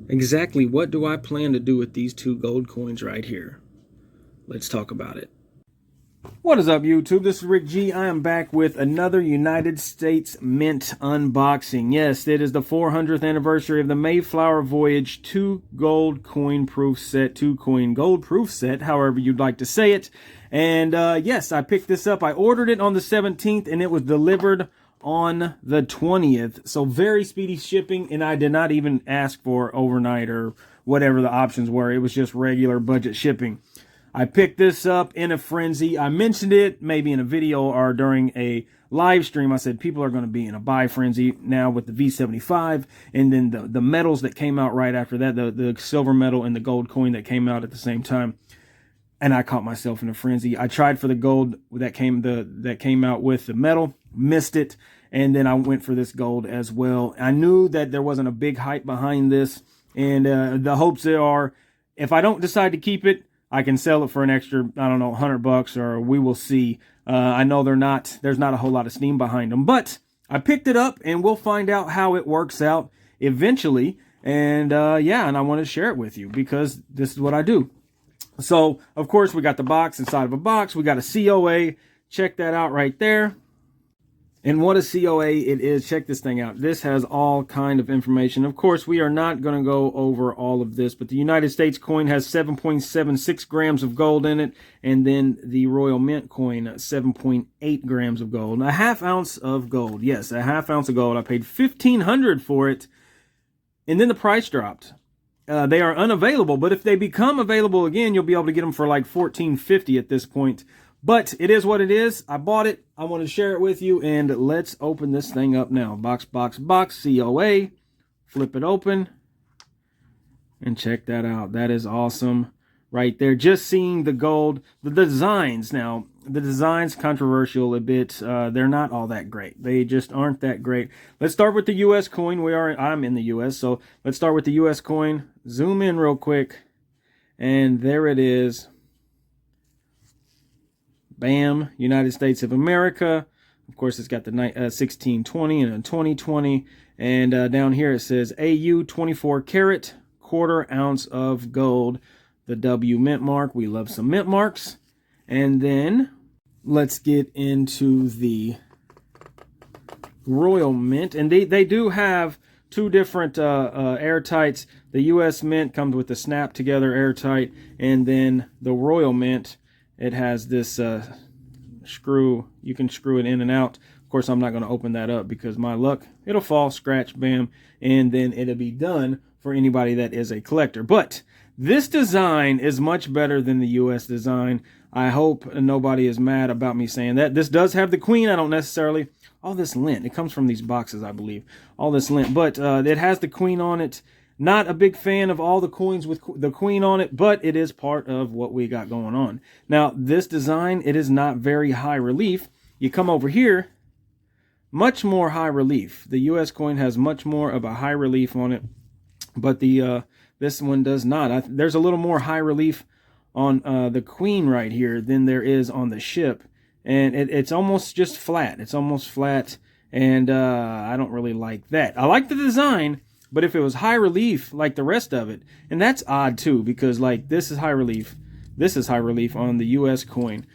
Exactly what do I plan to do with these two gold coins right here? Let's talk about it. What is up, YouTube? This is Rick G. I am back with another United States Mint unboxing. Yes, it is the 400th anniversary of the Mayflower Voyage 2 gold coin proof set, 2 coin gold proof set, however you'd like to say it. And yes, I picked this up. I ordered it on the 17th and it was delivered on the 20th. So very speedy shipping, and I did not even ask for overnight or whatever the options were. It was just regular budget shipping. I picked this up in a frenzy. I mentioned it maybe in a video or during a live stream. I said people are going to be in a buy frenzy now with the V75, and then the metals that came out right after that, the silver medal and the gold coin that came out at the same time. And I caught myself in a frenzy. I tried for the gold that came out with the metal, missed it, and then I went for this gold as well. I knew that there wasn't a big hype behind this, and the hopes are if I don't decide to keep it, I can sell it for an extra, I don't know, $100, or we will see. I know there's not a whole lot of steam behind them, but I picked it up and we'll find out how it works out eventually. And yeah, and I want to share it with you because this is what I do. So, of course, we got the box inside of a box. We got a COA. Check that out right there. And what a COA it is. Check this thing out. This has all kind of information. Of course, we are not going to go over all of this, but the United States coin has 7.76 grams of gold in it, and then the Royal Mint coin, 7.8 grams of gold. A half ounce of gold. Yes, a half ounce of gold. I paid $1,500 for it, and then the price dropped. They are unavailable, but if they become available again, you'll be able to get them for like $14.50 at this point. But it is what it is. I bought it. I want to share it with you, and let's open this thing up now. Box, box, box, COA. Flip it open, and check that out. That is awesome right there. Just seeing the gold, the designs now. The design's controversial a bit. They're not all that great. They just aren't that great. Let's start with the U.S. coin. I'm in the U.S., so let's start with the U.S. coin. Zoom in real quick, and there it is. Bam, United States of America. Of course, it's got the 1620 and a 2020. And down here it says AU 24 karat, quarter ounce of gold. The U.S.Mint mark. We love some mint marks. And then let's get into the Royal Mint. And they do have two different airtights. The U.S.Mint comes with the snap together airtight. And then the Royal Mint, it has this screw. You can screw it in and out. Of course, I'm not going to open that up because my luck, it'll fall, scratch, bam, and then it'll be done for anybody that is a collector. But this design is much better than the U.S. design. I hope nobody is mad about me saying that. This does have the queen. I don't necessarily... All this lint. It comes from these boxes, I believe. All this lint. But it has the queen on it. Not a big fan of all the coins with the queen on it, but it is part of what we got going on. Now, this design, it is not very high relief. You come over here, much more high relief. The U.S. coin has much more of a high relief on it, but the this one does not. There's a little more high relief on the queen right here than there is on the ship, and it's almost just flat. It's almost flat, and I don't really like that. I like the design. But if it was high relief like the rest of it, and that's odd too, because like this is high relief on the U.S. coin.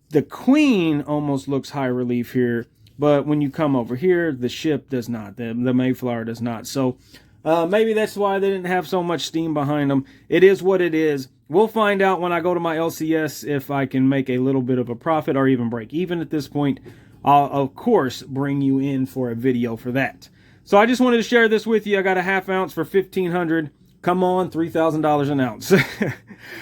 The queen almost looks high relief here, but when you come over here, the ship does not. The Mayflower does not. So maybe that's why they didn't have so much steam behind them. It is what it is. We'll find out when I go to my LCS if I can make a little bit of a profit or even break even at this point. I'll, of course, bring you in for a video for that. So I just wanted to share this with you. I got a half ounce for $1,500. Come on, $3,000 an ounce.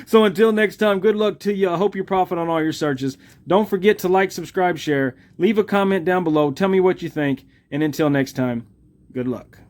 So until next time, good luck to you. I hope you profit on all your searches. Don't forget to like, subscribe, share. Leave a comment down below. Tell me what you think. And until next time, good luck.